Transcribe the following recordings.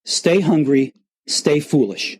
Stay hungry, stay foolish.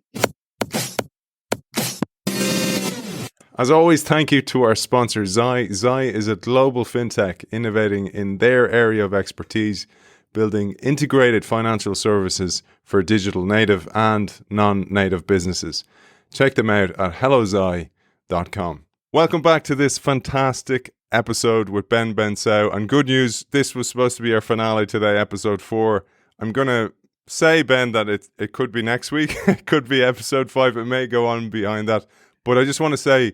As always, thank you to our sponsor, Zai. Zai is a global fintech innovating in their area of expertise, building integrated financial services for digital native and non-native businesses. Check them out at hellozai.com. Welcome back to this fantastic episode with Ben Bensaou. And good news, this was supposed to be our finale today, episode 4. I'm going to say, Ben, that it could be next week. It could be episode 5. It may go on behind that. But I just want to say,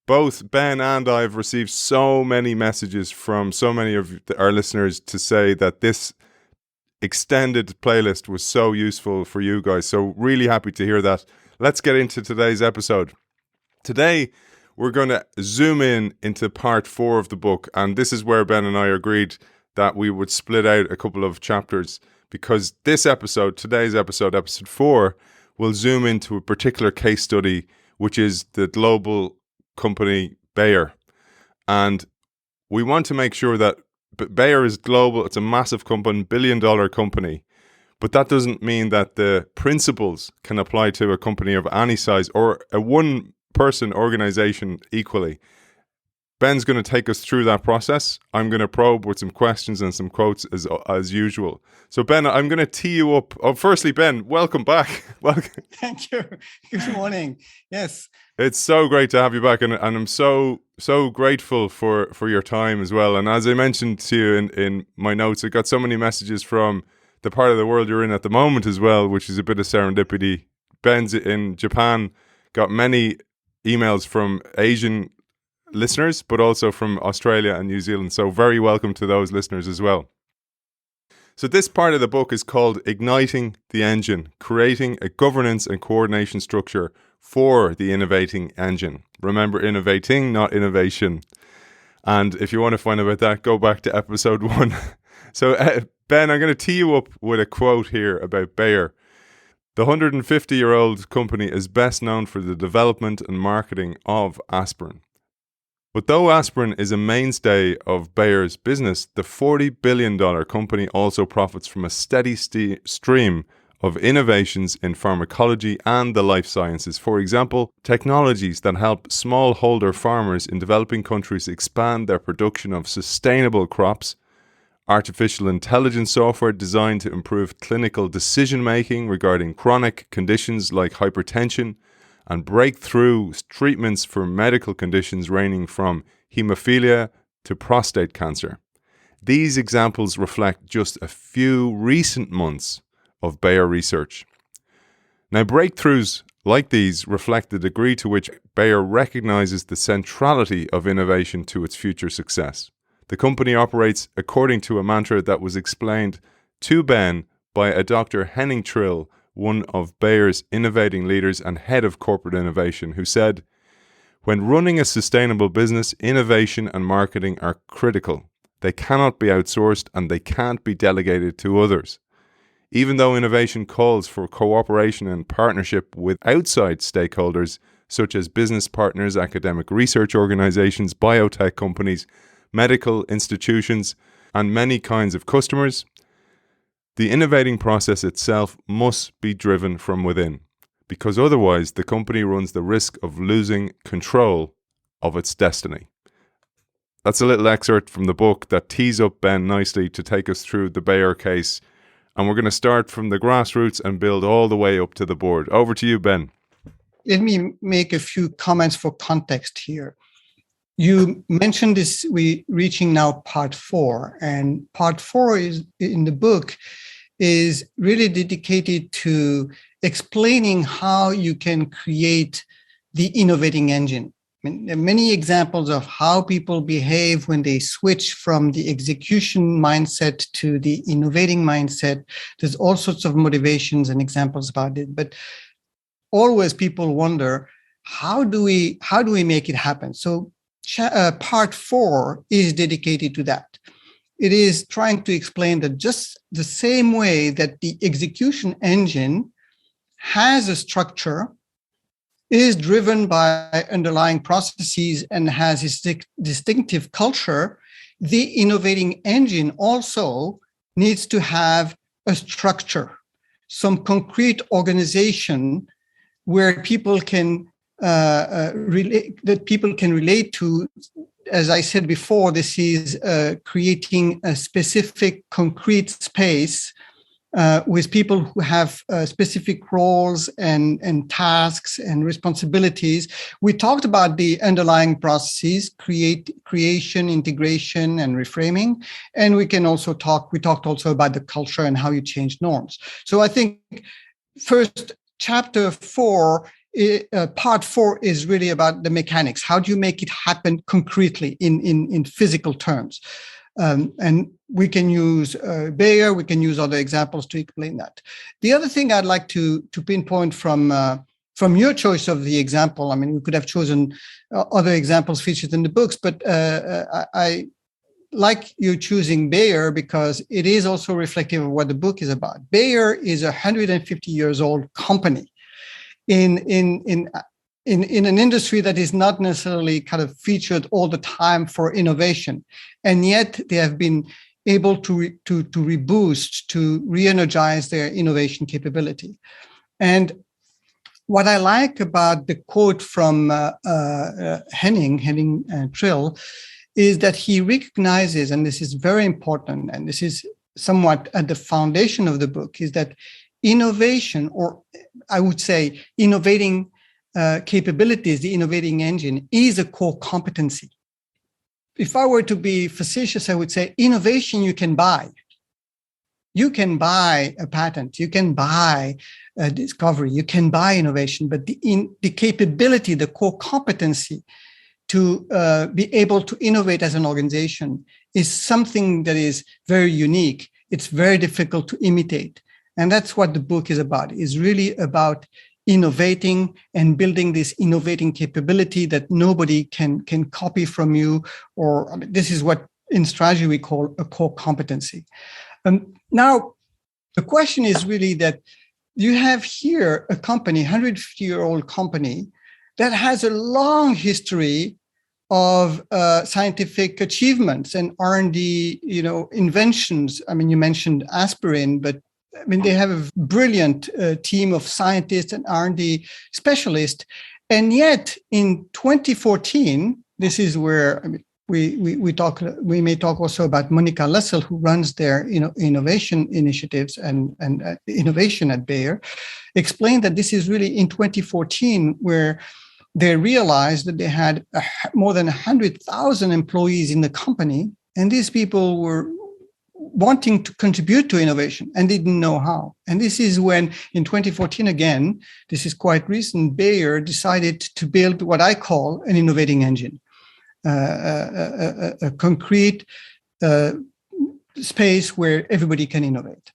both Ben and I have received so many messages from so many of our listeners to say that this extended playlist was so useful for you guys. So really happy to hear that. Let's get into today's episode. Today, we're going to zoom in into part 4 of the book. And this is where Ben and I agreed that we would split out a couple of chapters, because this episode, today's episode, episode 4, will zoom into a particular case study, which is the global company Bayer. And we want to make sure that Bayer is global. It's a massive company, billion-dollar company. But that doesn't mean that the principles can apply to a company of any size or a one-person organization equally. Ben's going to take us through that process. I'm going to probe with some questions and some quotes as usual. So, Ben, I'm going to tee you up. Oh, firstly, Ben, welcome back. Welcome. Thank you. Good morning. Yes. It's so great to have you back, and I'm so grateful for your time as well. And as I mentioned to you in my notes, I got so many messages from the part of the world you're in at the moment as well, which is a bit of serendipity. Ben's in Japan, got many emails from Asian listeners, but also from Australia and New Zealand. So very welcome to those listeners as well. So this part of the book is called Igniting the Engine, creating a governance and coordination structure for the innovating engine. Remember, innovating, not innovation. And if you want to find out about that, go back to episode 1. So Ben, I'm going to tee you up with a quote here about Bayer. The 150-year-old company is best known for the development and marketing of aspirin. But though aspirin is a mainstay of Bayer's business, the $40 billion company also profits from a steady stream of innovations in pharmacology and the life sciences. For example, technologies that help smallholder farmers in developing countries expand their production of sustainable crops, artificial intelligence software designed to improve clinical decision-making regarding chronic conditions like hypertension, and breakthrough treatments for medical conditions ranging from hemophilia to prostate cancer. These examples reflect just a few recent months of Bayer research. Now, breakthroughs like these reflect the degree to which Bayer recognizes the centrality of innovation to its future success. The company operates according to a mantra that was explained to Ben by a Dr. Henning Trill, one of Bayer's innovating leaders and head of corporate innovation, who said, "When running a sustainable business, innovation and marketing are critical. They cannot be outsourced and they can't be delegated to others. Even though innovation calls for cooperation and partnership with outside stakeholders, such as business partners, academic research organizations, biotech companies, medical institutions, and many kinds of customers, the innovating process itself must be driven from within, because otherwise the company runs the risk of losing control of its destiny." That's a little excerpt from the book that tees up Ben nicely to take us through the Bayer case. And we're going to start from the grassroots and build all the way up to the board. Over to you, Ben. Let me make a few comments for context here. You mentioned this, we're reaching now part 4, and part 4 is in the book is really dedicated to explaining how you can create the innovating engine. I mean, there are many examples of how people behave when they switch from the execution mindset to the innovating mindset. There's all sorts of motivations and examples about it, but always people wonder, how do we make it happen? So part 4 is dedicated to that. It is trying to explain that just the same way that the execution engine has a structure, is driven by underlying processes, and has a distinctive culture, the innovating engine also needs to have a structure. some concrete organization where people can relate to. As I said before, this is creating a specific concrete space with people who have specific roles and tasks and responsibilities. We talked about the underlying processes, creation, integration, and reframing. And we talked also about the culture and how you change norms. So I think first, chapter 4, part 4 is really about the mechanics. How do you make it happen concretely in physical terms? And we can use Bayer, we can use other examples to explain that. The other thing I'd like to pinpoint from your choice of the example, I mean, we could have chosen other examples featured in the books, but I like you choosing Bayer because it is also reflective of what the book is about. Bayer is a 150 years old company in an industry that is not necessarily kind of featured all the time for innovation. And yet they have been able to reboost, to re-energize their innovation capability. And what I like about the quote from Henning Trill, is that he recognizes, and this is very important, and this is somewhat at the foundation of the book, is that innovation, or I would say innovating capabilities, the innovating engine, is a core competency. If I were to be facetious, I would say innovation you can buy. You can buy a patent, you can buy a discovery, you can buy innovation, but the capability, the core competency to be able to innovate as an organization is something that is very unique. It's very difficult to imitate. And that's what the book is about. It's really about innovating and building this innovating capability that nobody can copy from you. Or this is what in strategy we call a core competency. Now, the question is really that you have here a company, 150-year-old company, that has a long history of scientific achievements and R&D, inventions. I mean, you mentioned aspirin, but I mean, they have a brilliant team of scientists and R&D specialists. And yet in 2014, this is where we may talk also about Monica Lessel, who runs their innovation initiatives and innovation at Bayer, explained that this is really in 2014 where they realized that they had more than 100,000 employees in the company, and these people were wanting to contribute to innovation and didn't know how. And this is when, in 2014, again, this is quite recent, Bayer decided to build what I call an innovating engine, a concrete space where everybody can innovate.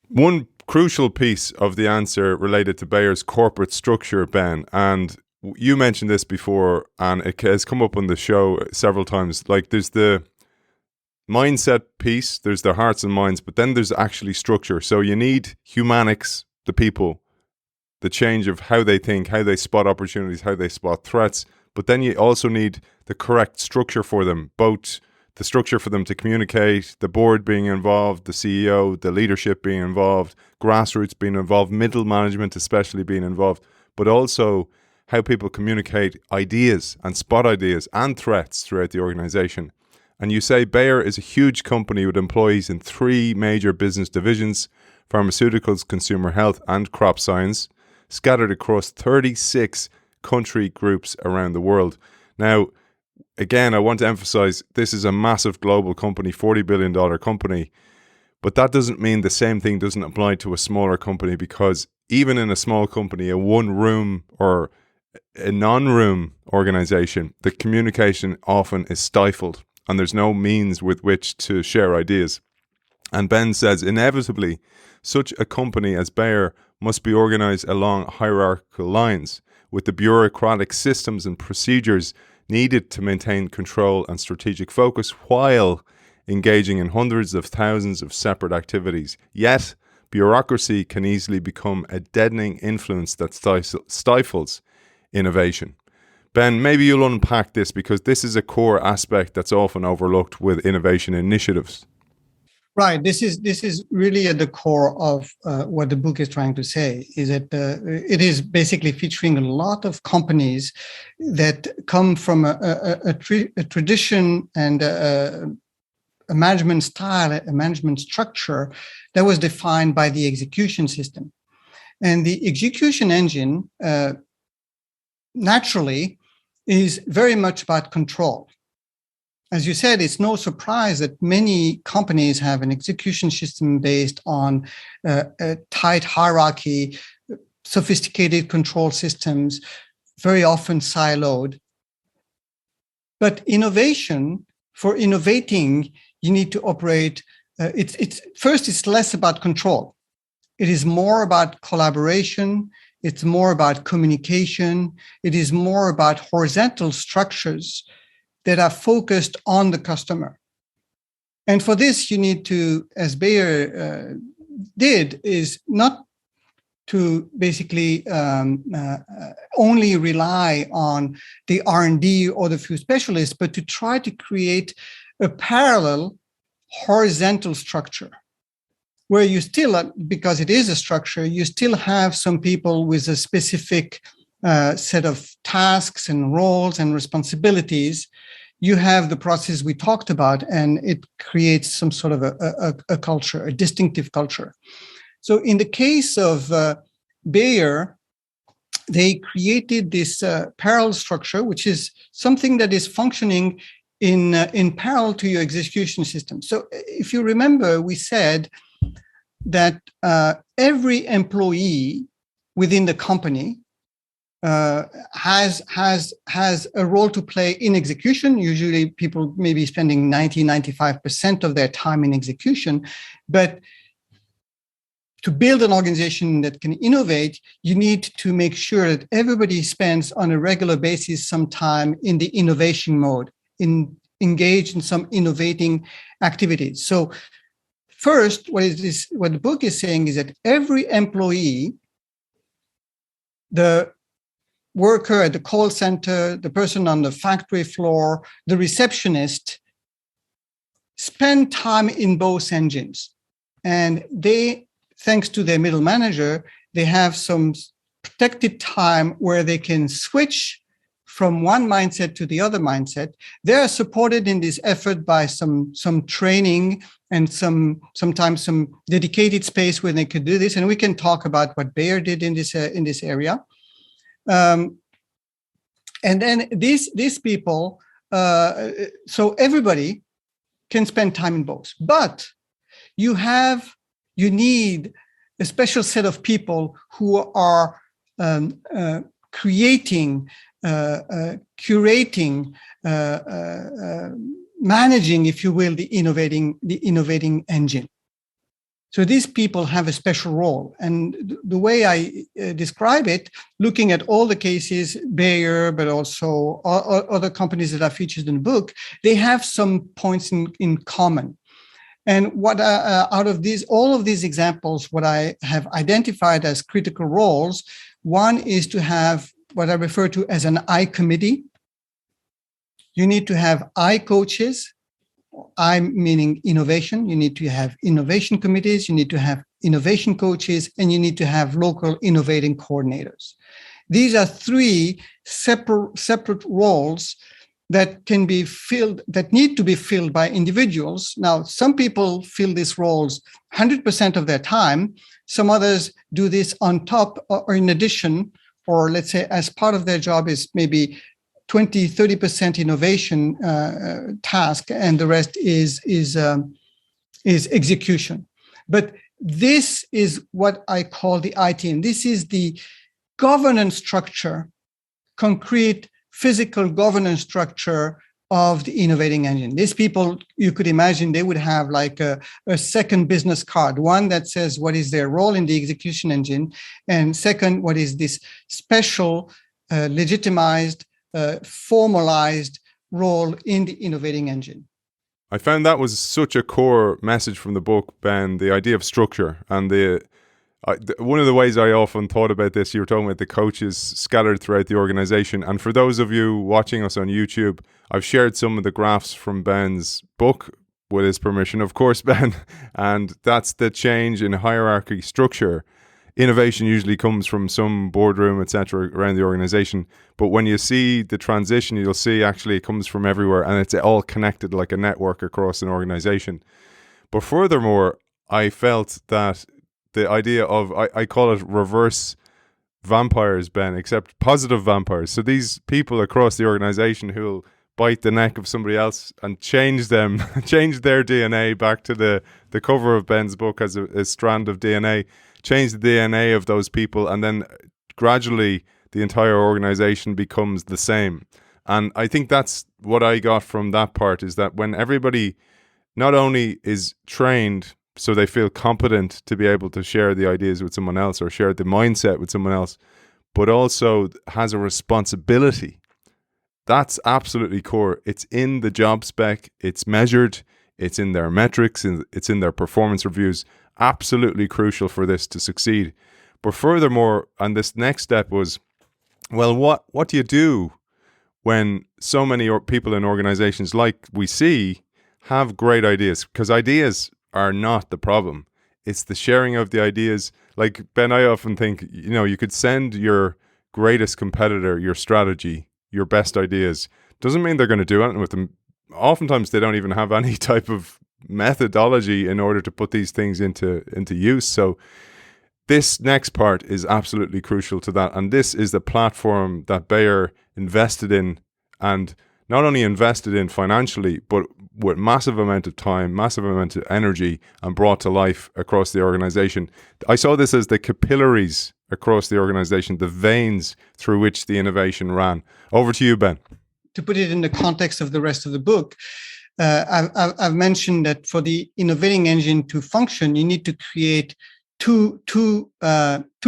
One crucial piece of the answer related to Bayer's corporate structure, Ben, and you mentioned this before, and it has come up on the show several times. Like, there's the mindset piece, there's the hearts and minds, but then there's actually structure. So you need humanics, the people, the change of how they think, how they spot opportunities, how they spot threats. But then you also need the correct structure for them, both the structure for them to communicate, the board being involved, the CEO, the leadership being involved, grassroots being involved, middle management especially being involved, but also how people communicate ideas and spot ideas and threats throughout the organization. And you say Bayer is a huge company with employees in 3 major business divisions: pharmaceuticals, consumer health, and crop science, scattered across 36 country groups around the world. Now, again, I want to emphasize this is a massive global company, $40 billion company, but that doesn't mean the same thing doesn't apply to a smaller company, because even in a small company, a one-room or a non-room organization, the communication often is stifled and there's no means with which to share ideas. And Ben says, inevitably, such a company as Bayer must be organized along hierarchical lines, with the bureaucratic systems and procedures needed to maintain control and strategic focus while engaging in hundreds of thousands of separate activities. Yet, bureaucracy can easily become a deadening influence that stifles innovation. Ben, maybe you'll unpack this, because this is a core aspect that's often overlooked with innovation initiatives. Right. This is really at the core of what the book is trying to say. Is that it is basically featuring a lot of companies that come from a tradition and a management style, a management structure that was defined by the execution system, and the execution engine naturally is very much about control. As you said, it's no surprise that many companies have an execution system based on a tight hierarchy, sophisticated control systems, very often siloed. But innovation, for innovating, you need to operate. It's less about control. It is more about collaboration. It's more about communication. It is more about horizontal structures that are focused on the customer. And for this, you need to, as Bayer did, is not to basically only rely on the R&D or the few specialists, but to try to create a parallel horizontal structure where you still, because it is a structure, you still have some people with a specific set of tasks and roles and responsibilities. You have the process we talked about, and it creates some sort of a culture, a distinctive culture. So in the case of Bayer, they created this parallel structure, which is something that is functioning in parallel to your execution system. So if you remember, we said that every employee within the company has a role to play in execution. Usually people may be spending 95% of their time in execution, but to build an organization that can innovate, you need to make sure that everybody spends on a regular basis some time in the innovation mode, engaged in some innovating activities. So first, what the book is saying is that every employee, the worker at the call center, the person on the factory floor, the receptionist, spend time in both engines. And they, thanks to their middle manager, they have some protected time where they can switch from one mindset to the other mindset. They are supported in this effort by some training and sometimes some dedicated space where they could do this. And we can talk about what Bayer did in this area. And then these people, so everybody can spend time in both. But you need a special set of people who are creating, curating, managing, if you will, the innovating engine. So these people have a special role. And the way I describe it, looking at all the cases, Bayer, but also other companies that are featured in the book, they have some points in common. And what out of all of these examples, what I have identified as critical roles, one is to have what I refer to as an I committee. You need to have I coaches. I meaning innovation. You need to have innovation committees. You need to have innovation coaches, and you need to have local innovating coordinators. These are three separate roles that can be filled, that need to be filled by individuals. Now, some people fill these roles 100% of their time. Some others do this on top or in addition, or let's say as part of their job is maybe 20-30% innovation task, and the rest is execution. But this is what I call the I team. This is the governance structure, concrete physical governance structure of the innovating engine. These people, you could imagine, they would have like a second business card, one that says what is their role in the execution engine, and second, what is this special, legitimized, formalized role in the innovating engine. I found that was such a core message from the book, Ben, the idea of structure. And one of the ways I often thought about this, you were talking about the coaches scattered throughout the organization. And for those of you watching us on YouTube, I've shared some of the graphs from Ben's book with his permission, of course, Ben. And that's the change in hierarchy structure. Innovation usually comes from some boardroom, etc., around the organization. But when you see the transition, you'll see actually it comes from everywhere, and it's all connected like a network across an organization. But furthermore, I felt that the idea of, I call it reverse vampires, Ben, except positive vampires. So these people across the organization who'll bite the neck of somebody else and change them, change their DNA back to the cover of Ben's book as a strand of DNA, change the DNA of those people, and then gradually the entire organization becomes the same. And I think that's what I got from that part, is that when everybody not only is trained so they feel competent to be able to share the ideas with someone else or share the mindset with someone else, but also has a responsibility. That's absolutely core. It's in the job spec, it's measured, it's in their metrics, it's in their performance reviews. Absolutely crucial for this to succeed. But furthermore, and this next step was, well, what do you do when so many people in organizations, like we see, have great ideas? Because ideas are not the problem. It's the sharing of the ideas. Like, Ben, I often think, you could send your greatest competitor your strategy, your best ideas. Doesn't mean they're going to do anything with them. Oftentimes they don't even have any type of methodology in order to put these things into use. So this next part is absolutely crucial to that. And this is the platform that Bayer invested in, and not only invested in financially, but with massive amount of time, massive amount of energy, and brought to life across the organization. I saw this as the capillaries across the organization, the veins through which the innovation ran. Over to you, Ben. To put it in the context of the rest of the book, I've mentioned that for the innovating engine to function, you need to create two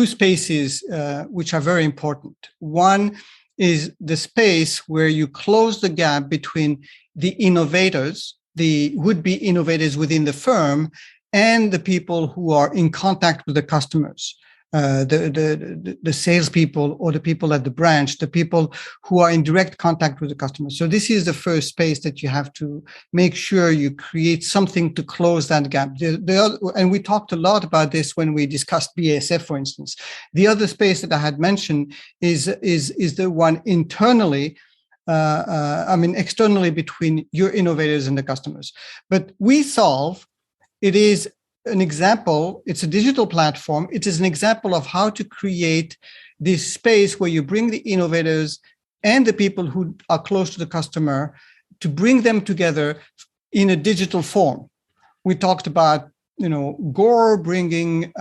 spaces which are very important. One is the space where you close the gap between the innovators, the would-be innovators within the firm, and the people who are in contact with the customers, the salespeople or the people at the branch, the people who are in direct contact with the customers. So this is the first space that you have to make sure you create something to close that gap. And we talked a lot about this when we discussed BASF, for instance. The other space that I had mentioned is the one internally, externally between your innovators and the customers. But it is an example, it's a digital platform. It is an example of how to create this space where you bring the innovators and the people who are close to the customer, to bring them together in a digital form. We talked about, Gore bringing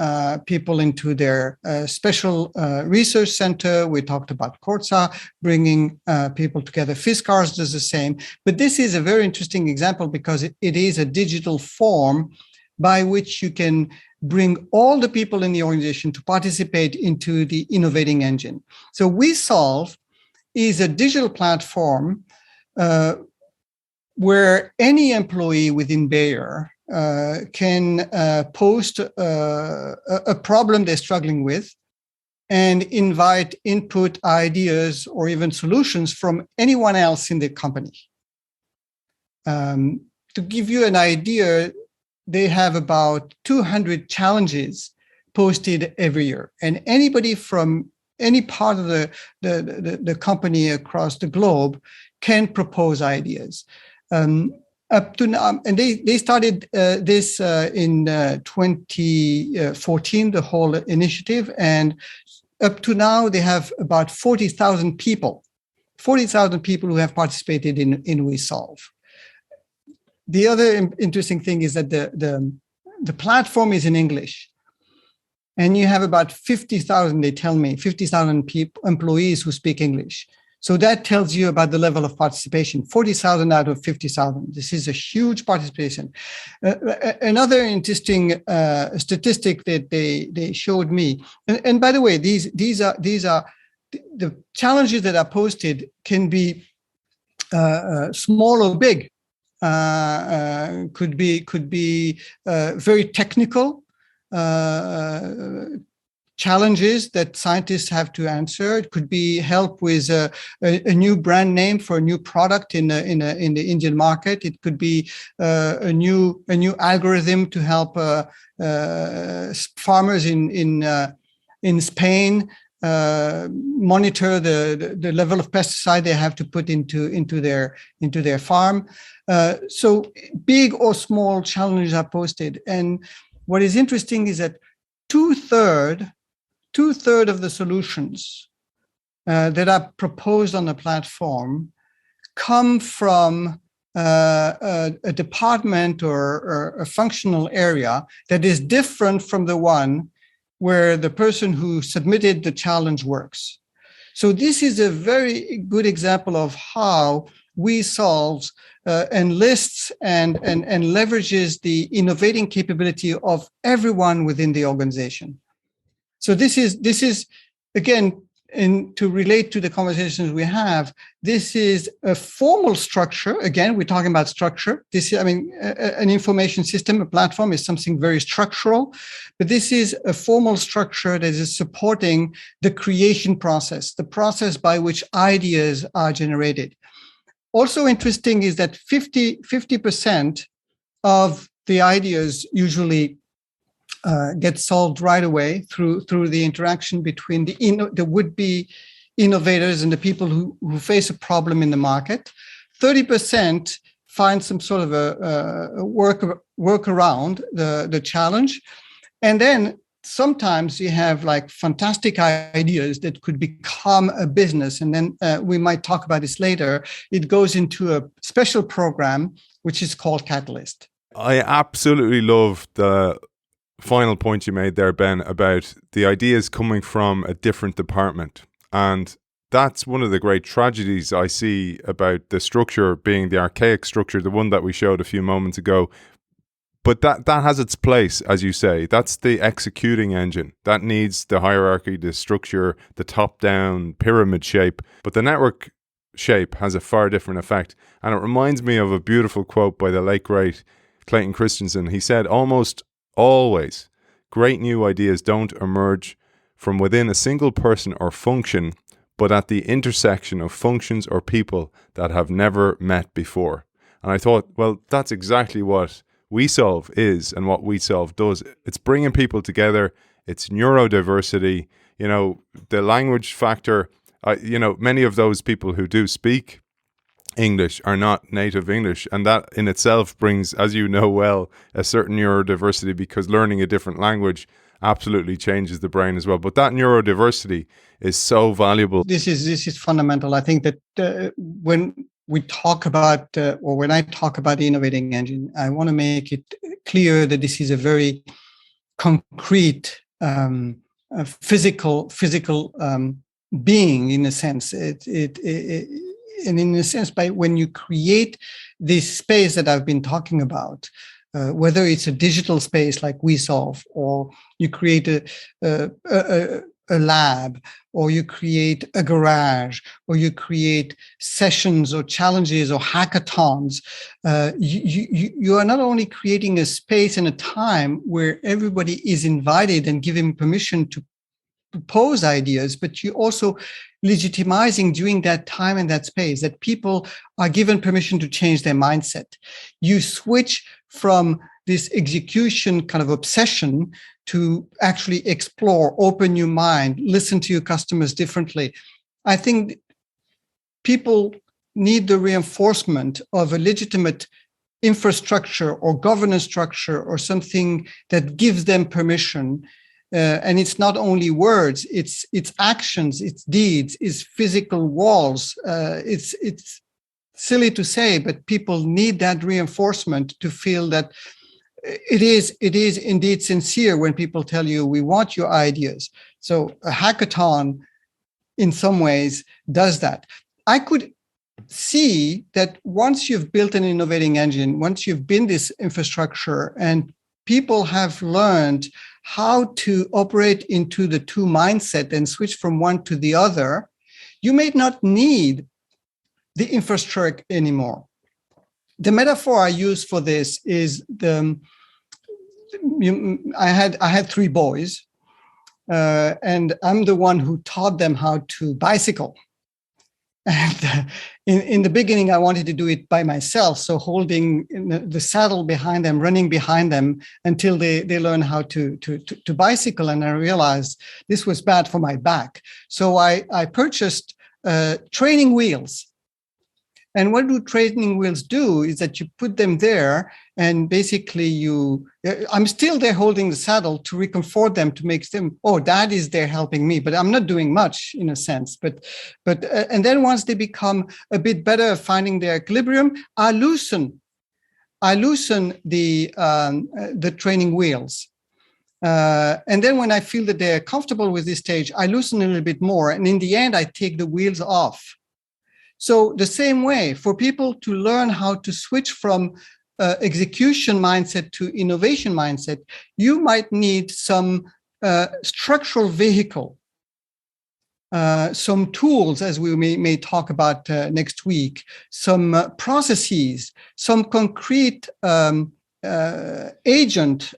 people into their special research center. We talked about Corsa bringing people together. Fiskars does the same. But this is a very interesting example because it is a digital form by which you can bring all the people in the organization to participate into the innovating engine. So WeSolve is a digital platform where any employee within Bayer can post a problem they're struggling with and invite input, ideas, or even solutions from anyone else in the company. To give you an idea, they have about 200 challenges posted every year. And anybody from any part of the company across the globe can propose ideas. Up to now, and they started this in 2014, the whole initiative. And up to now, they have about 40,000 people who have participated in WeSolve. The other interesting thing is that the platform is in English, and you have about 50,000. They tell me 50,000 employees who speak English. So that tells you about the level of participation. 40,000 out of 50,000. This is a huge participation. Another interesting statistic that they showed me. And by the way, these are the challenges that are posted can be small or big. Could be very technical challenges that scientists have to answer. It could be help with a new brand name for a new product in the Indian market. It could be a new algorithm to help farmers in Spain monitor the level of pesticide they have to put into their farm. So big or small challenges are posted. And what is interesting is that two-thirds of the solutions that are proposed on the platform come from a department or a functional area that is different from the one where the person who submitted the challenge works. So this is a very good example of how WeSolve enlists and leverages the innovating capability of everyone within the organization. So this is again, to relate to the conversations we have, this is a formal structure. Again, we're talking about structure. An information system, a platform is something very structural, but this is a formal structure that is supporting the creation process, the process by which ideas are generated. Also interesting is that 50% of the ideas usually get solved right away through the interaction between the would-be innovators and the people who face a problem in the market. 30% find some sort of a work around the challenge. And then sometimes you have like fantastic ideas that could become a business. And then we might talk about this later. It goes into a special program, which is called Catalyst. I absolutely love the final point you made there, Ben, about the ideas coming from a different department. And that's one of the great tragedies I see about the structure being the archaic structure, the one that we showed a few moments ago. But that has its place, as you say. That's the executing engine. That needs the hierarchy, the structure, the top-down pyramid shape. But the network shape has a far different effect. And it reminds me of a beautiful quote by the late, great Clayton Christensen. He said, almost always, great new ideas don't emerge from within a single person or function, but at the intersection of functions or people that have never met before. And I thought, well, that's exactly what WeSolve is and what WeSolve does. It's bringing people together. It's neurodiversity. You know, the language factor, many of those people who do speak English are not native English, and that in itself brings, as you know well, a certain neurodiversity, because learning a different language absolutely changes the brain as well. But that neurodiversity is so valuable. This is fundamental. I think that when we talk about, or when I talk about the innovating engine, I want to make it clear that this is a very concrete, physical being, in a sense. And in a sense, by when you create this space that I've been talking about, whether it's a digital space like WeSolve, or you create a lab, or you create a garage, or you create sessions or challenges or hackathons, you are not only creating a space and a time where everybody is invited and given permission to propose ideas, but you also legitimizing during that time and that space that people are given permission to change their mindset. You switch from this execution kind of obsession to actually explore, open your mind, listen to your customers differently. I think people need the reinforcement of a legitimate infrastructure or governance structure or something that gives them permission. And it's not only words, it's actions, it's deeds, it's physical walls. It's silly to say, but people need that reinforcement to feel that it is indeed sincere when people tell you, we want your ideas. So a hackathon, in some ways, does that. I could see that once you've built an innovating engine, once you've built this infrastructure and people have learned how to operate into the two mindset and switch from one to the other, you may not need the infrastructure anymore. The metaphor I use for this is I had 3 boys, and I'm the one who taught them how to bicycle. And in the beginning, I wanted to do it by myself, so holding the saddle behind them, running behind them until they learn how to bicycle. And I realized this was bad for my back. So I purchased training wheels. And what do training wheels do is that you put them there, and basically I'm still there holding the saddle to reconfort them, to make them, oh, Dad is there helping me, but I'm not doing much in a sense. But and then once they become a bit better at finding their equilibrium, I loosen the training wheels. And then when I feel that they're comfortable with this stage, I loosen a little bit more. And in the end, I take the wheels off. So the same way, for people to learn how to switch from execution mindset to innovation mindset, you might need some structural vehicle, some tools, as we may talk about next week, some processes, some concrete agent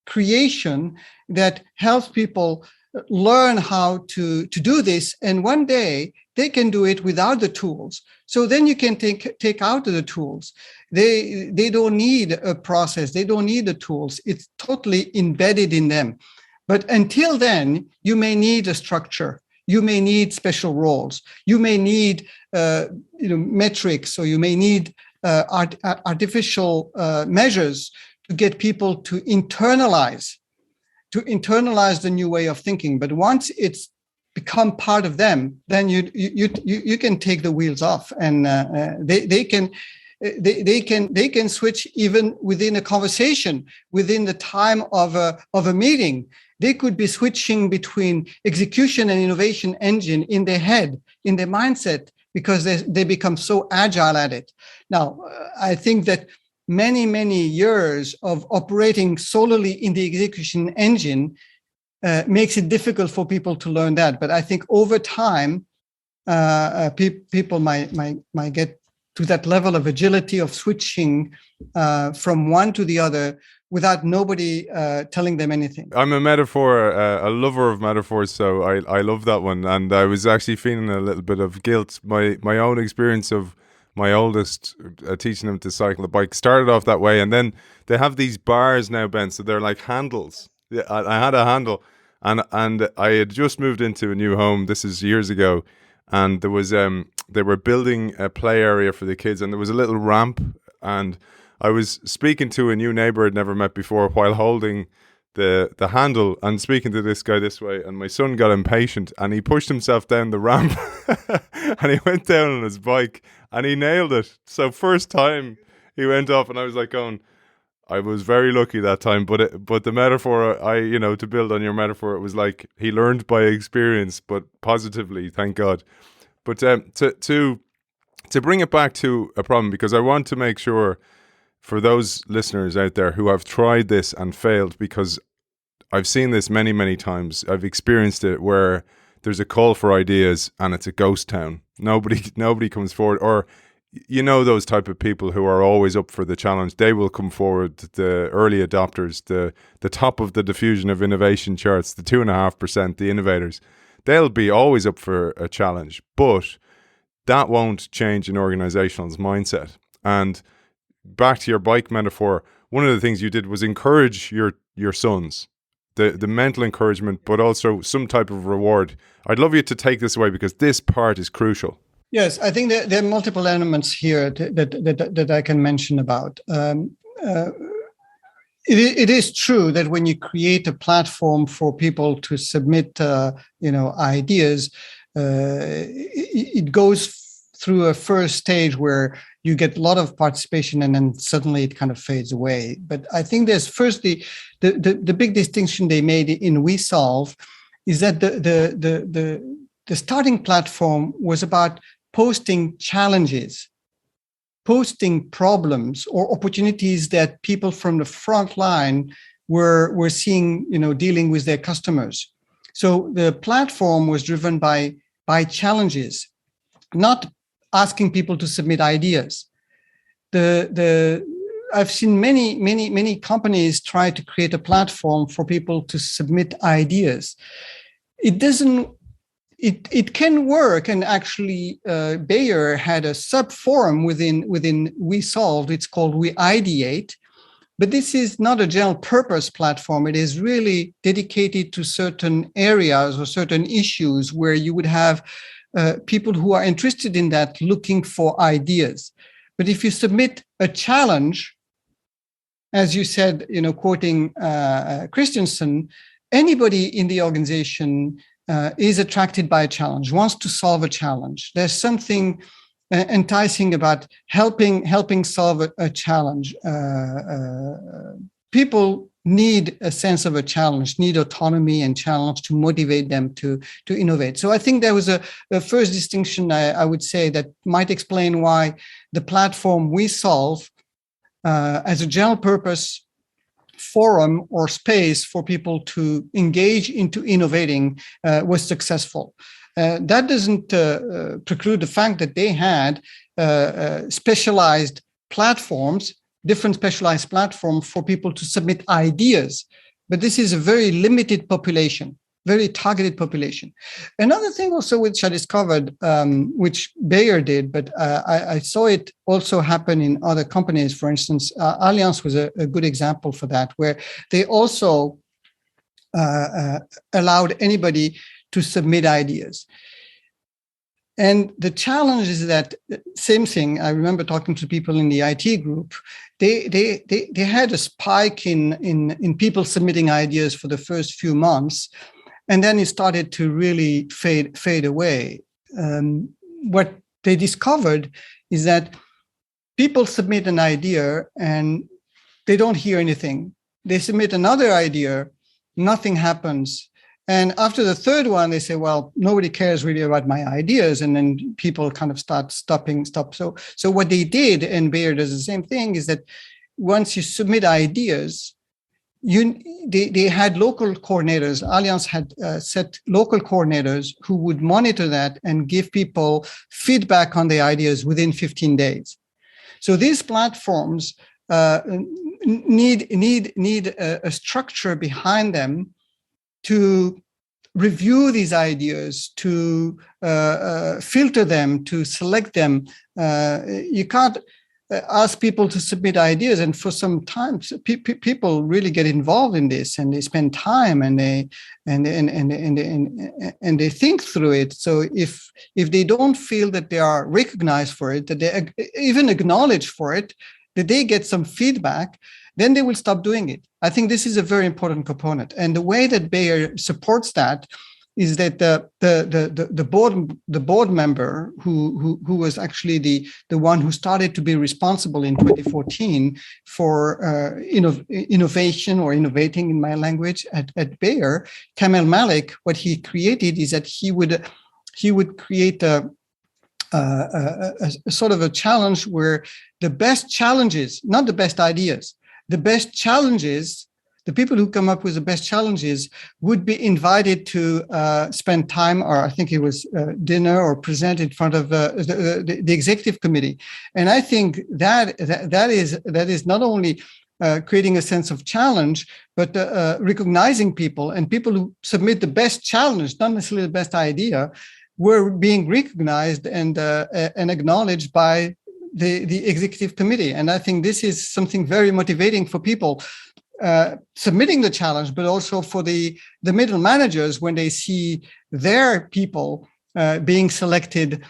creation that helps people learn how to do this. And one day they can do it without the tools. So then you can take out the tools. They don't need a process. They don't need the tools. It's totally embedded in them. But until then, you may need a structure. You may need special roles. You may need metrics, or you may need artificial measures to get people to internalize the new way of thinking. But once it's become part of them, then you can take the wheels off, and they can switch even within a conversation, within the time of a meeting. They could be switching between execution and innovation engine in their head, in their mindset, because they become so agile at it. Now, I think that many years of operating solely in the execution engine makes it difficult for people to learn that. But I think over time, people might get to that level of agility of switching from one to the other without nobody telling them anything. I'm a lover of metaphors, so I love that one. And I was actually feeling a little bit of guilt. My own experience of my oldest teaching him to cycle a bike started off that way, and then they have these bars now, Ben, so they're like handles. I had a handle, and I had just moved into a new home. This is years ago, and there was they were building a play area for the kids, and there was a little ramp, and I was speaking to a new neighbor I'd never met before while holding the handle and speaking to this guy this way, and my son got impatient and he pushed himself down the ramp and he went down on his bike and he nailed it. So first time he went off, and I was like going, I was very lucky that time, but the metaphor, to build on your metaphor, it was like he learned by experience, but positively, thank God. But to bring it back to a problem, because I want to make sure for those listeners out there who have tried this and failed, because I've seen this many times. I've experienced it where there's a call for ideas and it's a ghost town. Nobody comes forward, or those type of people who are always up for the challenge. They will come forward, the early adopters, the top of the diffusion of innovation charts, the 2.5%, the innovators. They'll be always up for a challenge, but that won't change an organization's mindset. And back to your bike metaphor, one of the things you did was encourage your sons, the mental encouragement, but also some type of reward. I'd love you to take this away, because this part is crucial. Yes, I think that there are multiple elements here that I can mention about. It is true that when you create a platform for people to submit, ideas, it goes through a first stage where you get a lot of participation, and then suddenly it kind of fades away. But I think there's first the big distinction they made in WeSolve is that the starting platform was about posting challenges, posting problems or opportunities that people from the front line were seeing, dealing with their customers. So the platform was driven by challenges, not asking people to submit ideas. I've seen many companies try to create a platform for people to submit ideas. It doesn't. It can work, and actually, Bayer had a sub forum within We Solved. It's called We Ideate, but this is not a general purpose platform. It is really dedicated to certain areas or certain issues where you would have people who are interested in that looking for ideas. But if you submit a challenge, as you said, quoting Christensen, anybody in the organization is attracted by a challenge, wants to solve a challenge. There's something enticing about helping solve a challenge. People need a sense of a challenge, need autonomy and challenge to motivate them to innovate. So I think there was a first distinction I would say that might explain why the platform We Solve as a general purpose forum or space for people to engage into innovating was successful. That doesn't preclude the fact that they had specialized platforms, different specialized platforms for people to submit ideas. But this is a very limited population, very targeted population. Another thing also which I discovered, which Bayer did, but I saw it also happen in other companies. For instance, Allianz was a good example for that, where they also allowed anybody to submit ideas. And the challenge is that same thing. I remember talking to people in the IT group. They had a spike in people submitting ideas for the first few months, and then it started to really fade away. What they discovered is that people submit an idea and they don't hear anything. They submit another idea, nothing happens. And after the third one, they say, well, nobody cares really about my ideas. And then people kind of stop. So what they did, and Bayer does the same thing, is that once you submit ideas, they had local coordinators. Allianz had set local coordinators who would monitor that and give people feedback on the ideas within 15 days. So these platforms need a structure behind them to review these ideas, to filter them, to select them. You can't ask people to submit ideas, and for some time, people really get involved in this, and they spend time, and they think through it. So if they don't feel that they are recognized for it, that they even acknowledged for it, that they get some feedback, then they will stop doing it. I think this is a very important component. And the way that Bayer supports that is that the board member who was actually the one who started to be responsible in 2014 for innovation or innovating in my language at Bayer, Kamel Malik, what he created is that he would create a sort of a challenge where the best challenges, not the best ideas, the best challenges, the people who come up with the best challenges would be invited to spend time, or I think it was dinner, or present in front of the executive committee. And I think that is not only creating a sense of challenge, but recognizing people, and people who submit the best challenge, not necessarily the best idea, were being recognized and acknowledged by the executive committee. And I think this is something very motivating for people submitting the challenge, but also for the middle managers when they see their people being selected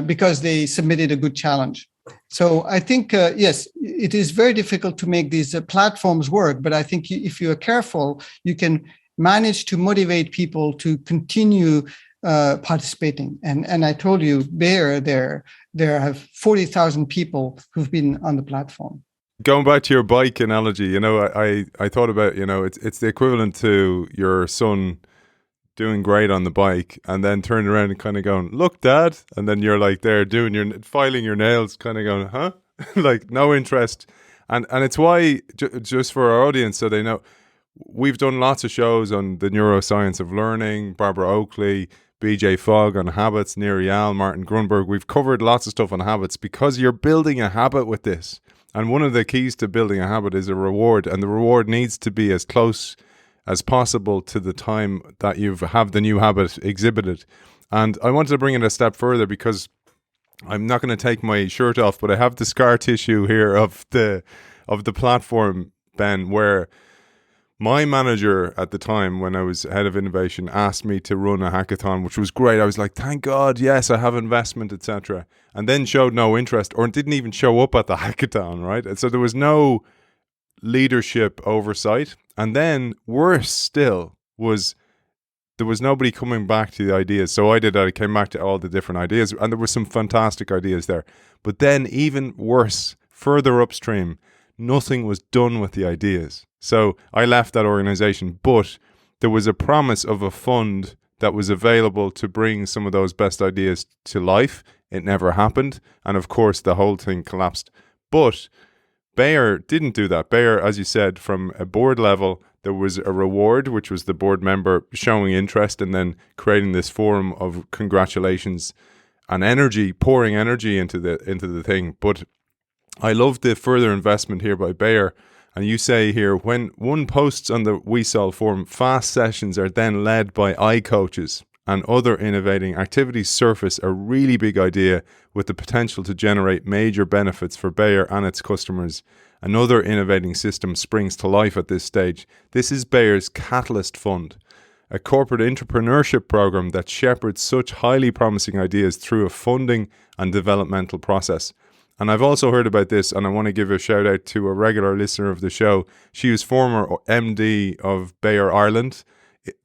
because they submitted a good challenge. So I think, yes, it is very difficult to make these platforms work, but I think if you are careful, you can manage to motivate people to continue participating. And I told you, Bayer, there have 40,000 people who've been on the platform. Going back to your bike analogy, I thought about, it's the equivalent to your son doing great on the bike and then turning around and kind of going, look, Dad. And then you're like there filing your nails, kind of going, huh? Like no interest. And it's why, just for our audience, so they know, we've done lots of shows on the neuroscience of learning, Barbara Oakley, BJ Fogg on habits, Neri Al, Martin Grunberg. We've covered lots of stuff on habits because you're building a habit with this. And one of the keys to building a habit is a reward, and the reward needs to be as close as possible to the time that you have the new habit exhibited. And I wanted to bring it a step further because I'm not going to take my shirt off, but I have the scar tissue here of the platform, Ben, where my manager at the time when I was head of innovation asked me to run a hackathon, which was great. I was like, thank God, yes, I have investment, etc. And then showed no interest or didn't even show up at the hackathon, right? And so there was no leadership oversight. And then worse still was there was nobody coming back to the ideas. So I did that. I came back to all the different ideas and there were some fantastic ideas there. But then even worse, further upstream, nothing was done with the ideas. So I left that organization, but there was a promise of a fund that was available to bring some of those best ideas to life. It never happened. And of course, the whole thing collapsed. But Bayer didn't do that. Bayer, as you said, from a board level, there was a reward, which was the board member showing interest and then creating this forum of congratulations and energy, pouring energy into the thing. But I love the further investment here by Bayer. And you say here, when one posts on the WeSolve forum, fast sessions are then led by iCoaches and other innovating activities surface a really big idea with the potential to generate major benefits for Bayer and its customers. Another innovating system springs to life at this stage. This is Bayer's Catalyst Fund, a corporate entrepreneurship program that shepherds such highly promising ideas through a funding and developmental process. And I've also heard about this, and I want to give a shout out to a regular listener of the show. She was former MD of Bayer Ireland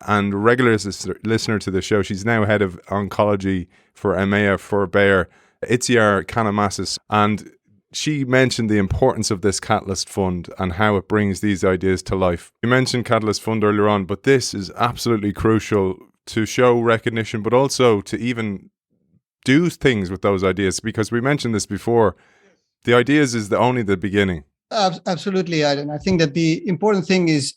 and regular listener to the show. She's now head of oncology for EMEA for Bayer, Itziar Kanamasis. And she mentioned the importance of this Catalyst Fund and how it brings these ideas to life. You mentioned Catalyst Fund earlier on, but this is absolutely crucial to show recognition, but also to even do things with those ideas, because we mentioned this before. The ideas is only the beginning. Absolutely, Aidan. I think that the important thing is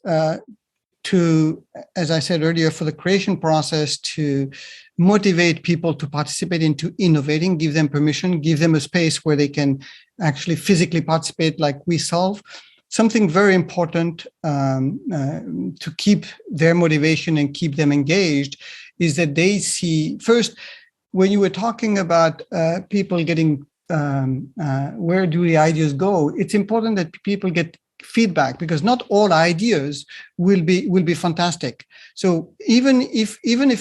to, as I said earlier, for the creation process to motivate people to participate into innovating, give them permission, give them a space where they can actually physically participate like WeSolve. Something very important to keep their motivation and keep them engaged is that they see, first, when you were talking about people getting where do the ideas go, it's important that people get feedback, because not all ideas will be fantastic. So even if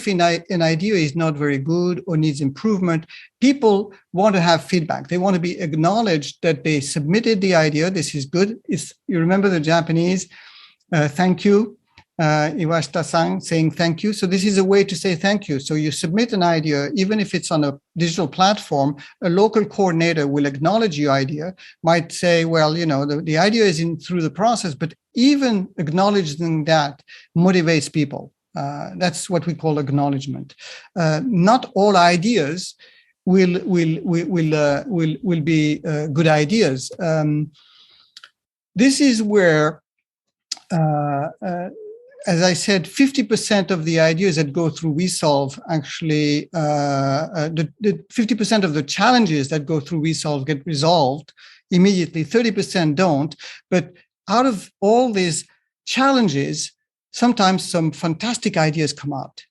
an idea is not very good or needs improvement, people want to have feedback. They want to be acknowledged that they submitted the idea. This is good. You remember the Japanese thank you. Iwashita-san saying thank you. So this is a way to say thank you. So you submit an idea, even if it's on a digital platform, a local coordinator will acknowledge your idea, might say, well, the idea is through the process, but even acknowledging that motivates people. That's what we call acknowledgement. Not all ideas will be good ideas. This is where as I said, 50% of the ideas that go through WeSolve actually, the 50% of the challenges that go through WeSolve get resolved immediately. 30% don't. But out of all these challenges, sometimes some fantastic ideas come out.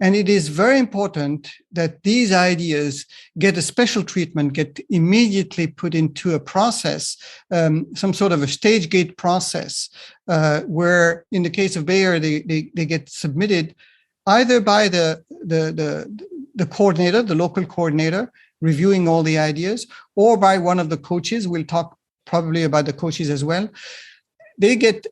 And it is very important that these ideas get a special treatment, get immediately put into a process, some sort of a stage gate process, where in the case of Bayer, they get submitted either by the coordinator, the local coordinator, reviewing all the ideas, or by one of the coaches. We'll talk probably about the coaches as well. They get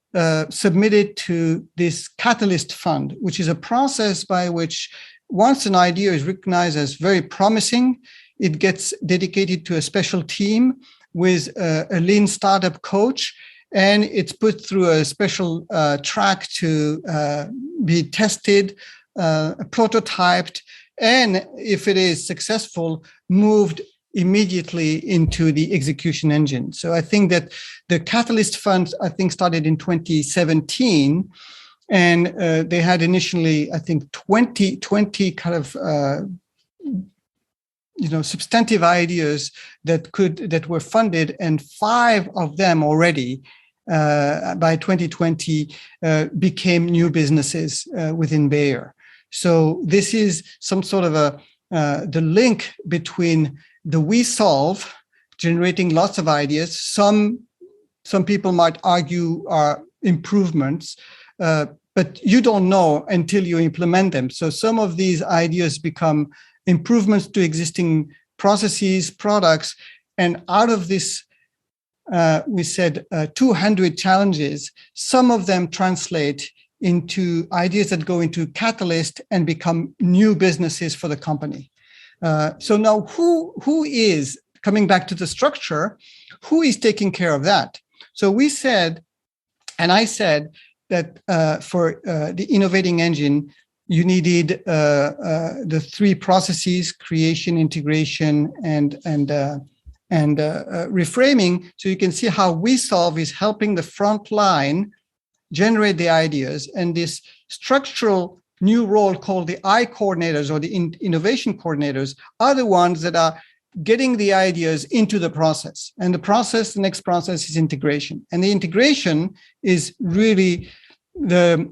submitted to this Catalyst Fund, which is a process by which once an idea is recognized as very promising, it gets dedicated to a special team with a lean startup coach, and it's put through a special track to be tested, prototyped, and if it is successful, moved immediately into the execution engine. So I think that the Catalyst Fund, started in 2017, and they had initially, 20 kind of substantive ideas that were funded, and 5 of them already by 2020 became new businesses within Bayer. So this is some sort of the link between the we solve, generating lots of ideas. Some people might argue are improvements, but you don't know until you implement them. So some of these ideas become improvements to existing processes, products, and out of this, we said 200 challenges, some of them translate into ideas that go into catalyst and become new businesses for the company. So now who is, coming back to the structure, who is taking care of that? So we said, and I said, that for the innovating engine, you needed the 3 processes: creation, integration, and reframing. So you can see how we solve is helping the front line generate the ideas, and this structural new role called the I coordinators or the innovation coordinators are the ones that are getting the ideas into the process. And the next process is integration. And the integration is really the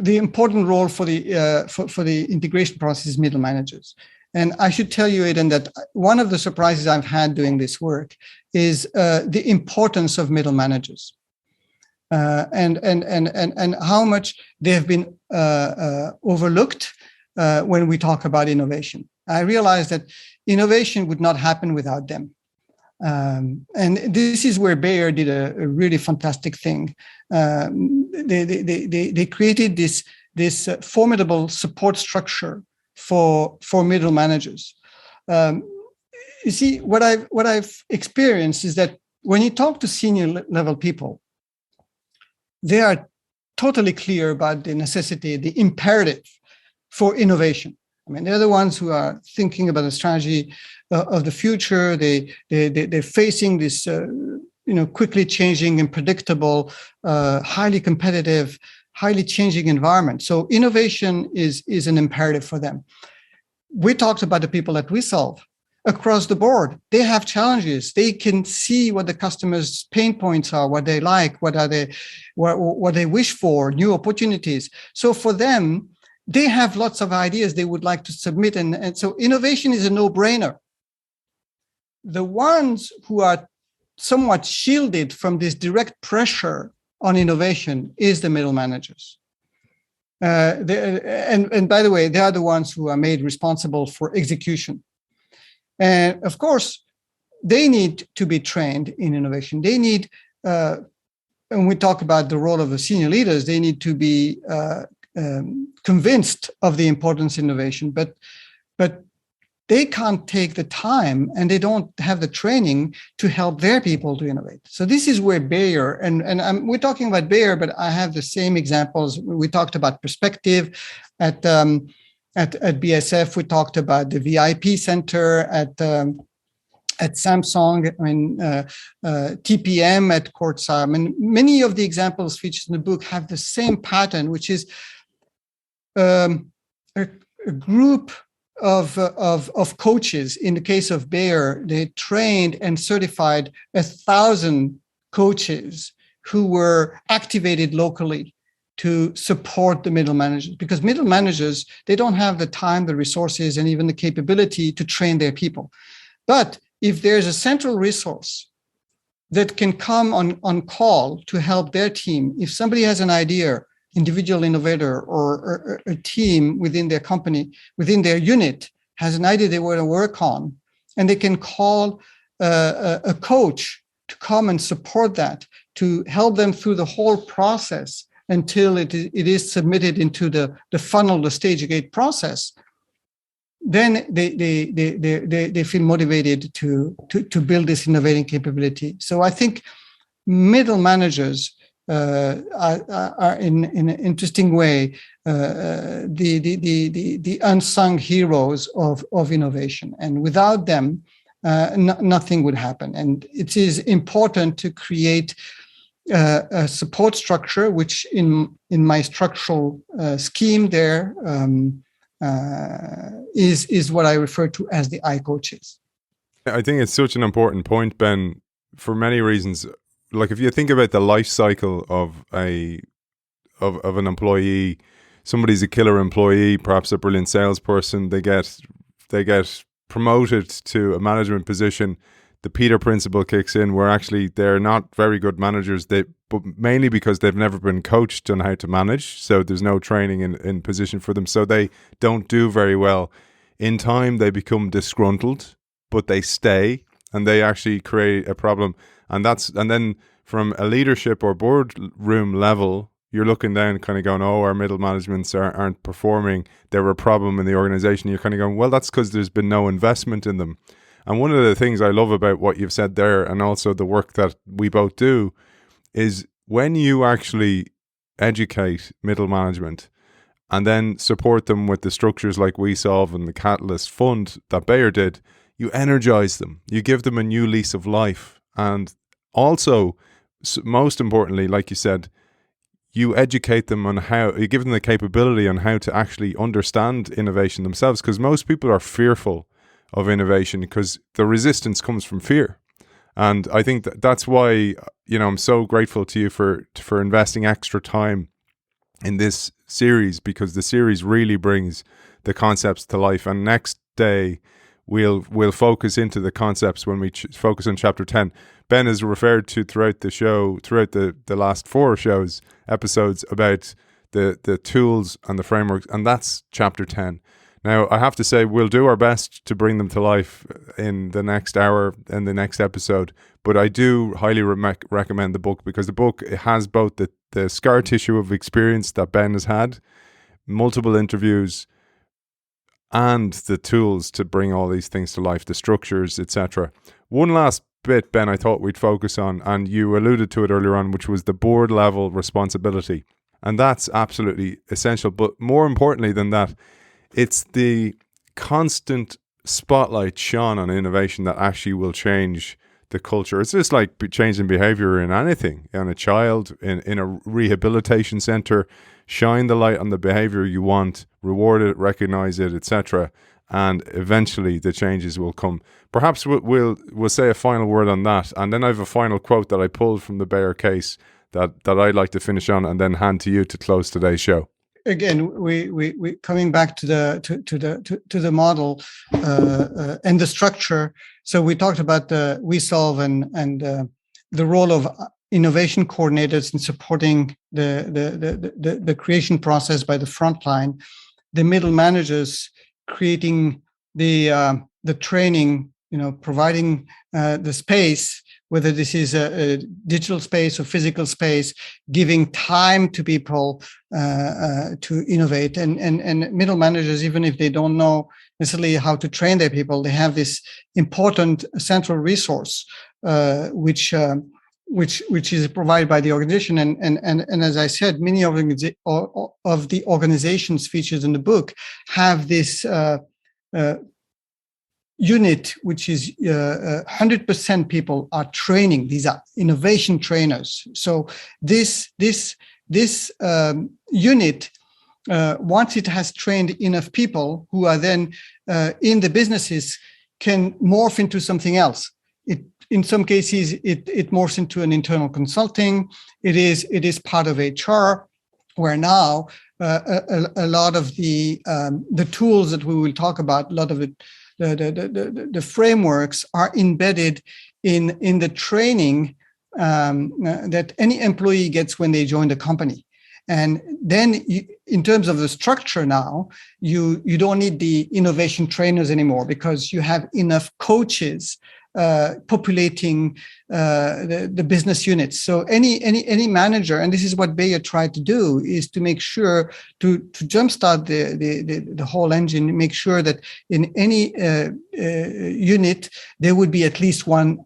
important role for the integration process is middle managers. And I should tell you, Aidan, that one of the surprises I've had doing this work is the importance of middle managers. And how much they have been overlooked when we talk about innovation. I realized that innovation would not happen without them. And this is where Bayer did a really fantastic thing. They created this formidable support structure for middle managers. You see, what I've experienced is that when you talk to senior level people, they are totally clear about the necessity, the imperative for innovation. I mean, they're the ones who are thinking about the strategy of the future. They're facing this, quickly changing and predictable, highly competitive, highly changing environment. So innovation is an imperative for them. We talked about the people that we solve across the board. They have challenges. They can see what the customers' pain points are, what they like, what they wish for, new opportunities. So for them, they have lots of ideas they would like to submit. And so innovation is a no-brainer. The ones who are somewhat shielded from this direct pressure on innovation is the middle managers. And by the way, they are the ones who are made responsible for execution. And of course, they need to be trained in innovation. They need, and we talk about the role of the senior leaders, they need to be convinced of the importance of innovation, but they can't take the time and they don't have the training to help their people to innovate. So this is where Bayer, and we're talking about Bayer, but I have the same examples. We talked about perspective at BSF. We talked about the VIP center at Samsung, TPM at Quartz. Many of the examples featured in the book have the same pattern, which is a group of coaches. In the case of Bayer, they trained and certified 1,000 coaches who were activated locally to support the middle managers, because middle managers, they don't have the time, the resources, and even the capability to train their people. But if there's a central resource that can come on call to help their team, if somebody has an idea, individual innovator or a team within their company, within their unit, has an idea they want to work on, and they can call a coach to come and support that, to help them through the whole process until it is submitted into the funnel, the stage gate process, then they feel motivated to build this innovating capability. So I think middle managers are in an interesting way the unsung heroes of innovation, and without them nothing would happen. And it is important to create a support structure, which in my structural scheme there is what I refer to as the I coaches. I think it's such an important point, Ben, for many reasons. Like if you think about the life cycle of an employee, somebody's a killer employee, perhaps a brilliant salesperson, they get promoted to a management position. The Peter principle kicks in, where actually they're not very good managers, but mainly because they've never been coached on how to manage. So there's no training in position for them. So they don't do very well. In time, they become disgruntled, but they stay and they actually create a problem. And then from a leadership or boardroom level, you're looking down kind of going, oh, our middle managements aren't performing. They're a problem in the organization. You're kind of going, well, that's because there's been no investment in them. And one of the things I love about what you've said there, and also the work that we both do, is when you actually educate middle management and then support them with the structures like We Solve and the Catalyst Fund that Bayer did, you energize them. You give them a new lease of life. And also, most importantly, like you said, you educate them on how, you give them the capability on how to actually understand innovation themselves, because most people are fearful of innovation because the resistance comes from fear. And I think that's why, I'm so grateful to you for investing extra time in this series, because the series really brings the concepts to life. And next day we'll focus into the concepts when we focus on chapter 10. Ben has referred to throughout the show, throughout the last 4 episodes about the tools and the frameworks, and that's chapter 10. Now, I have to say, we'll do our best to bring them to life in the next hour and the next episode. But I do highly recommend the book, because the book has both the scar tissue of experience that Ben has had, multiple interviews, and the tools to bring all these things to life, the structures, etc. One last bit, Ben, I thought we'd focus on, and you alluded to it earlier on, which was the board level responsibility. And that's absolutely essential. But more importantly than that, it's the constant spotlight shone on innovation that actually will change the culture. It's just like changing behavior in anything, on a child, in a rehabilitation center. Shine the light on the behavior you want, reward it, recognize it, etc. And eventually the changes will come. Perhaps we'll say a final word on that. And then I have a final quote that I pulled from the Bayer case that I'd like to finish on, and then hand to you to close today's show. Again, we coming back to the model and the structure. So we talked about the We Solve and the role of innovation coordinators in supporting the creation process by the front line, the middle managers creating the training, providing the space, whether this is a digital space or physical space, giving time to people to innovate. And middle managers, even if they don't know necessarily how to train their people, they have this important central resource, which is provided by the organization. And as I said, many of the organizations featured in the book have this unit, which is 100% people are training. These are innovation trainers. So this unit, once it has trained enough people who are then in the businesses, can morph into something else. In some cases, it morphs into an internal consulting. It is part of HR, where now a lot of the tools that we will talk about, a lot of the frameworks are embedded in the training that any employee gets when they join the company. And then in terms of the structure now, you don't need the innovation trainers anymore, because you have enough coaches populating the business units. So any manager, and this is what Bayer tried to do, is to make sure to jumpstart the whole engine, make sure that in any unit there would be at least one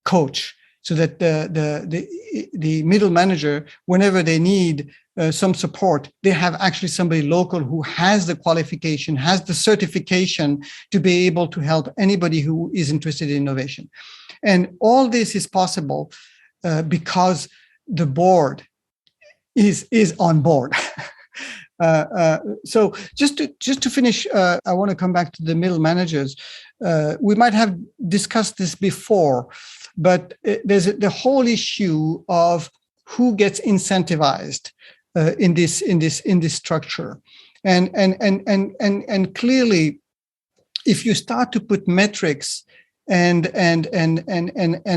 coach, so that the middle manager, whenever they need some support, they have actually somebody local who has the qualification, has the certification to be able to help anybody who is interested in innovation. And all this is possible because the board is on board. So just to finish, I want to come back to the middle managers. We might have discussed this before, but there's the whole issue of who gets incentivized in this structure, and clearly, if you start to put metrics and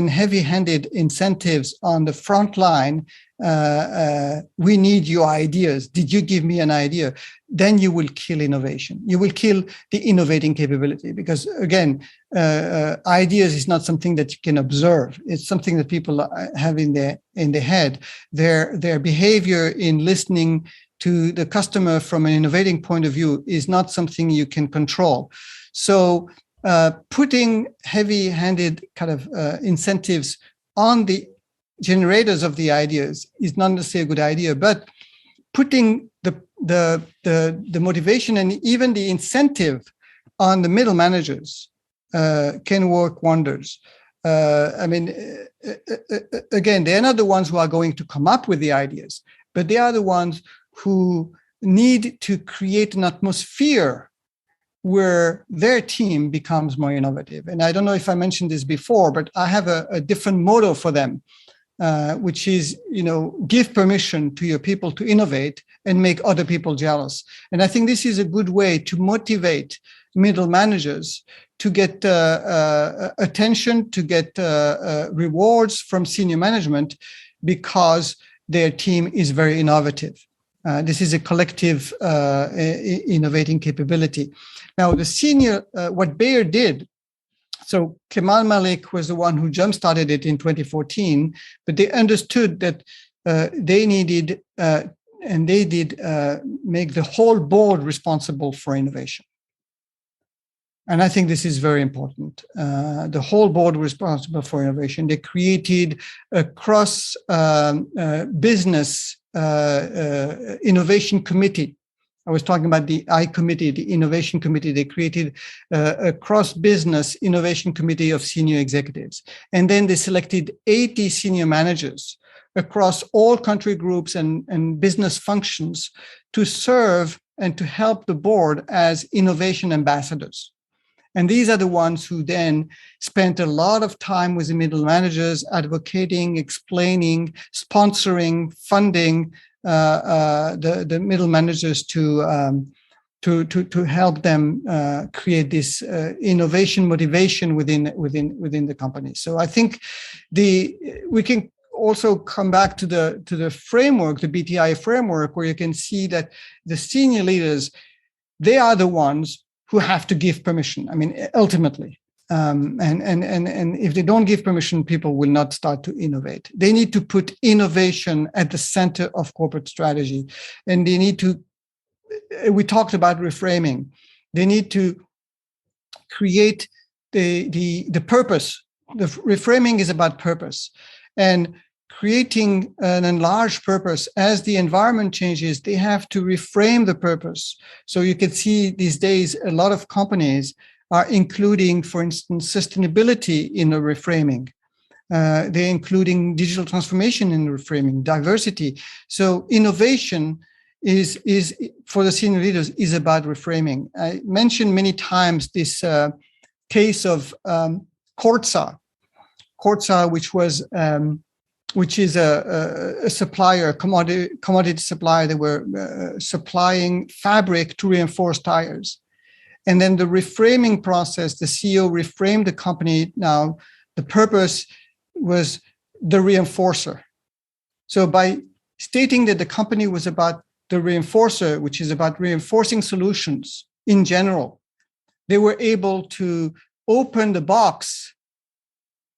heavy-handed incentives on the front line, we need your ideas. Did you give me an idea? Then you will kill innovation. You will kill the innovating capability, because again, ideas is not something that you can observe. It's something that people have in their head. Their behavior in listening to the customer from an innovating point of view is not something you can control. So putting heavy-handed kind of incentives on the generators of the ideas is not necessarily a good idea, but putting the motivation and even the incentive on the middle managers can work wonders. I mean, again, they're not the ones who are going to come up with the ideas, but they are the ones who need to create an atmosphere where their team becomes more innovative. And I don't know if I mentioned this before, but I have a different motto for them, which is, give permission to your people to innovate and make other people jealous. And I think this is a good way to motivate middle managers to get attention, to get rewards from senior management, because their team is very innovative. This is a collective innovating capability. Now, the senior, what Bayer did, so Kemal Malik was the one who jump-started it in 2014, but they understood that they needed, and they did make the whole board responsible for innovation. And I think this is very important. The whole board was responsible for innovation. They created a cross-business innovation committee. I was talking about the I committee, the innovation committee. They created a cross-business innovation committee of senior executives. And then they selected 80 senior managers across all country groups and business functions to serve and to help the board as innovation ambassadors. And these are the ones who then spent a lot of time with the middle managers, advocating, explaining, sponsoring, funding the middle managers to help them create this innovation motivation within the company. So I think we can also come back to the framework, the BTI framework, where you can see that the senior leaders, they are the ones who have to give permission. I mean, ultimately, and if they don't give permission, people will not start to innovate. They need to put innovation at the center of corporate strategy, and they need to. We talked about reframing. They need to create the purpose. The reframing is about purpose, and creating an enlarged purpose. As the environment changes, they have to reframe the purpose. So you can see these days, a lot of companies are including, for instance, sustainability in the reframing. They're including digital transformation in the reframing, diversity. So innovation is for the senior leaders is about reframing. I mentioned many times this case of Corsa, which is a supplier, a commodity supplier. They were supplying fabric to reinforce tires. And then the reframing process, the CEO reframed the company. Now, the purpose was the reinforcer. So by stating that the company was about the reinforcer, which is about reinforcing solutions in general, they were able to open the box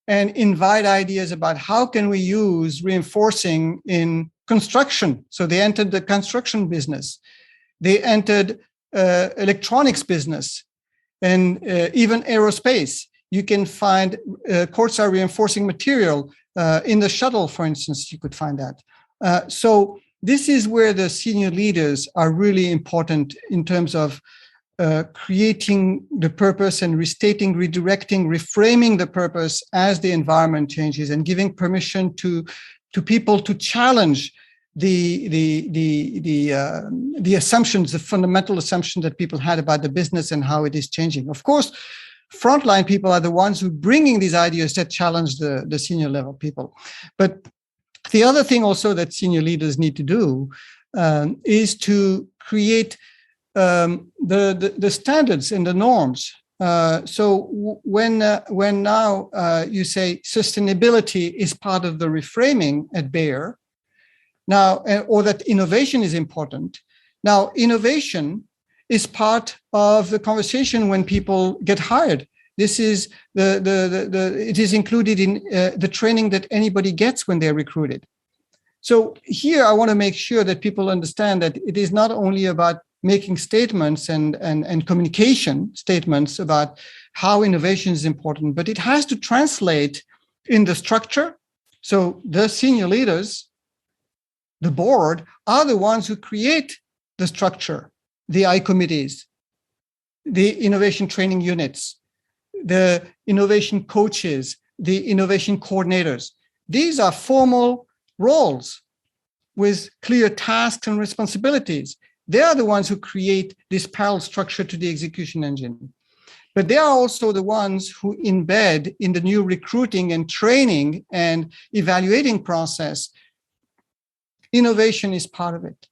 and invite ideas about how can we use reinforcing in construction. So they entered the construction business. They entered electronics business and even aerospace. You can find Corsa reinforcing material in the shuttle, for instance, you could find that. So this is where the senior leaders are really important in terms of creating the purpose and restating, redirecting, reframing the purpose as the environment changes, and giving permission to people to challenge the assumptions, the fundamental assumptions that people had about the business and how it is changing. Of course, frontline people are the ones who bringing these ideas that challenge the senior level people. But the other thing also that senior leaders need to do is to create the standards and the norms. So when now you say sustainability is part of the reframing at Bayer, now, or that innovation is important. Now, innovation is part of the conversation when people get hired. This is it is included in the training that anybody gets when they're recruited. So here I want to make sure that people understand that it is not only about making statements and communication statements about how innovation is important, but it has to translate in the structure. So the senior leaders, the board, are the ones who create the structure, the I committees, the innovation training units, the innovation coaches, the innovation coordinators. These are formal roles with clear tasks and responsibilities. They are the ones who create this parallel structure to the execution engine. But they are also the ones who embed in the new recruiting and training and evaluating process. Innovation is part of it.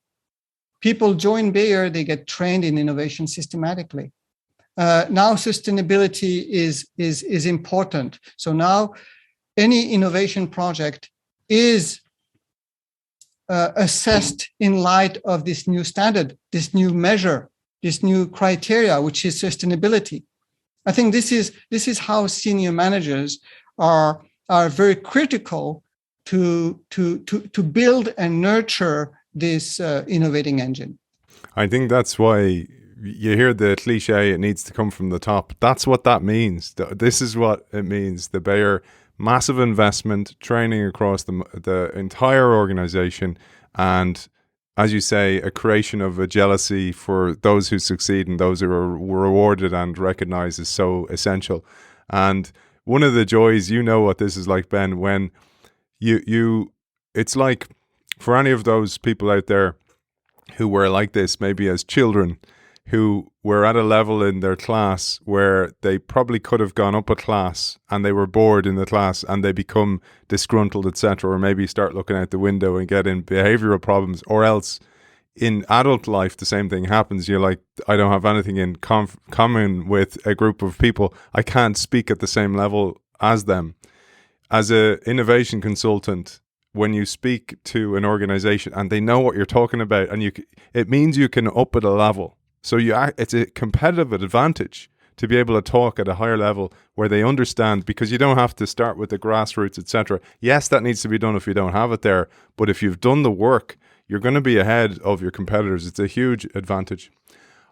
People join Bayer, they get trained in innovation systematically. Now sustainability is important. So now any innovation project is assessed in light of this new standard, this new measure, this new criteria, which is sustainability. I think this is how senior managers are very critical to build and nurture this innovating engine. I think that's why you hear the cliche, it needs to come from the top. That's what that means. This is what it means. The Bayer massive investment, training across the entire organization, and as you say, a creation of a jealousy for those who succeed and those who are rewarded and recognized is so essential. And one of the joys, you know what this is like, Ben, when you it's like for any of those people out there who were like this, maybe as children, who were at a level in their class where they probably could have gone up a class and they were bored in the class and they become disgruntled, etc., or maybe start looking out the window and get in behavioral problems, or else in adult life the same thing happens. You're like, I don't have anything in common with a group of people. I can't speak at the same level as them. As an innovation consultant, when you speak to an organization and they know what you're talking about, and it means you can up at a level. So it's a competitive advantage to be able to talk at a higher level where they understand, because you don't have to start with the grassroots, etc. Yes, that needs to be done if you don't have it there. But if you've done the work, you're going to be ahead of your competitors. It's a huge advantage.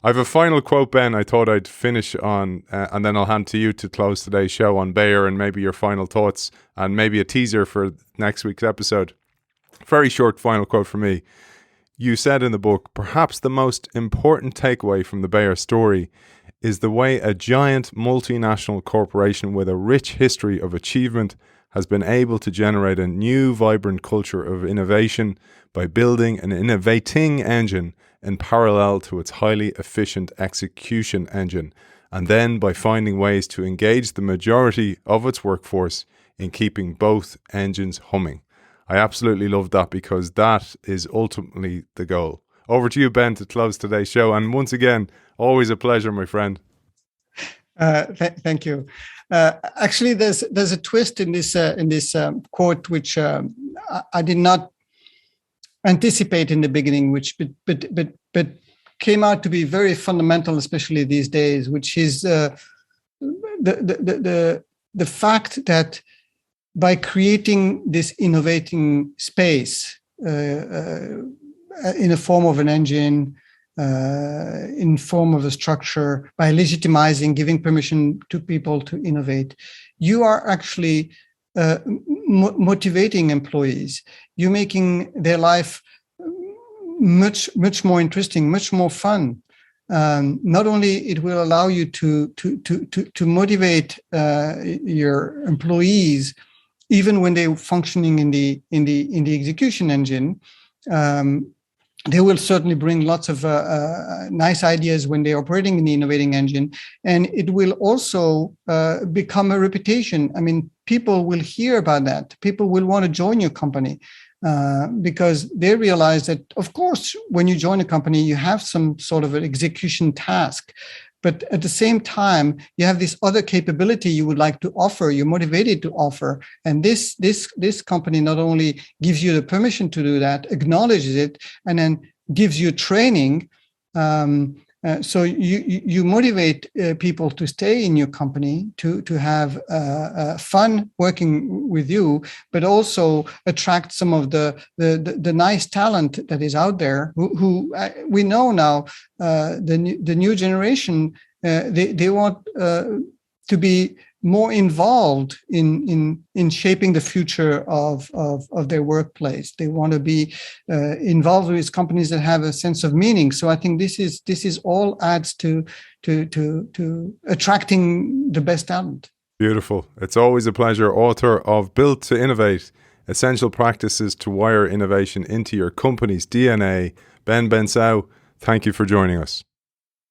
I have a final quote, Ben, I thought I'd finish on, and then I'll hand to you to close today's show on Bayer and maybe your final thoughts and maybe a teaser for next week's episode. Very short final quote from me. You said in the book, perhaps the most important takeaway from the Bayer story is the way a giant multinational corporation with a rich history of achievement has been able to generate a new vibrant culture of innovation by building an innovating engine in parallel to its highly efficient execution engine, and then by finding ways to engage the majority of its workforce in keeping both engines humming. I absolutely love that, because that is ultimately the goal. Over to you, Ben, to close today's show. And once again, always a pleasure, my friend. Thank you. Actually, there's a twist in this quote which I did not anticipate in the beginning, which but came out to be very fundamental, especially these days, which is the fact that by creating this innovating space in a form of an engine, in form of a structure, by legitimizing, giving permission to people to innovate, you are actually motivating employees. You're making their life much more interesting, much more fun. Not only it will allow you to motivate your employees, even when they're functioning in the execution engine, they will certainly bring lots of nice ideas when they're operating in the innovating engine. And it will also become a reputation. I mean, people will hear about that. People will want to join your company because they realize that, of course, when you join a company, you have some sort of an execution task. But at the same time, you have this other capability you would like to offer, you're motivated to offer. And this company not only gives you the permission to do that, acknowledges it, and then gives you training. So you motivate people to stay in your company, to have fun working with you, but also attract some of the nice talent that is out there. Who we know now, the new generation, they want to be more involved in shaping the future of their workplace. They want to be involved with companies that have a sense of meaning. So I think this is all adds to attracting the best talent. Beautiful. It's always a pleasure. Author of Built to Innovate, Essential Practices to Wire Innovation into Your Company's DNA, Ben Bensaou, thank you for joining us.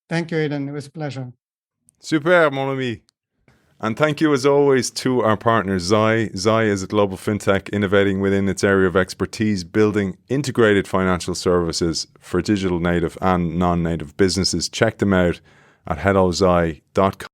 Thank you, Aidan. It was a pleasure. Super, mon ami. And thank you as always to our partner Zai. Zai is a global fintech innovating within its area of expertise, building integrated financial services for digital native and non-native businesses. Check them out at hellozai.com.